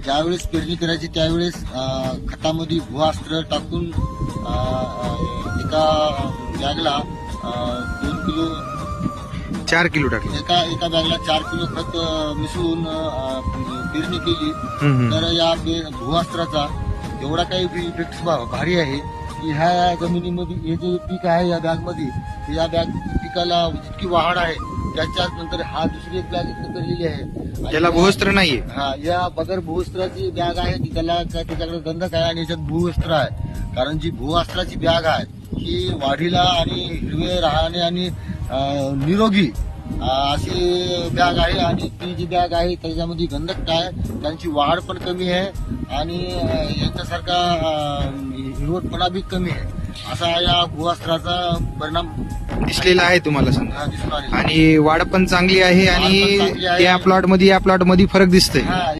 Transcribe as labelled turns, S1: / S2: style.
S1: ज्यावेळेस पेरणी करायची त्यावेळेस खतामध्ये भूअस्त्र टाकून एका बॅगला 2 किलो
S2: 4 किलो टाकले.
S1: एका बॅगला 4 किलो खत मिसळून पेरणी केली. तर या भूअस्त्राचा एवढा काही इफेक्ट भारी आहे की ह्या जमिनीमध्ये हे जे पीक आहे या बॅगमध्ये, या पिकाला जितकी वाढ आहे त्याच्याच नंतर हा दुसरी एक बॅग इथं करलेली आहे.
S2: त्याला भूअस्त्र नाहीये.
S1: हा, या बगर भूअस्त्राची बॅग आहे ती त्याला त्याच्याकडे गंधक आहे आणि याच्यात भूअस्त्र आहे. कारण जी भूअस्त्राची बॅग आहे ही वाढीला आणि हिरवे राहणे आणि निरोगी अशी बॅग आहे. आणि ती जी बॅग आहे त्याच्यामध्ये गंधक आहे, त्यांची वाढ पण कमी आहे आणि यांच्यासारखा हिरवटपणा बी कमी आहे. असा या भूअस्त्राचा परिणाम
S2: दिसलेला आहे तुम्हाला समजा.
S1: दिसून आलेला आहे.
S2: आणि वाढ पण चांगली आहे
S1: वाढ पण
S2: आणि
S1: चांगली आहे.
S2: त्या प्लॉट मध्ये या प्लॉट मध्ये फरक दिसतोय.
S1: हा.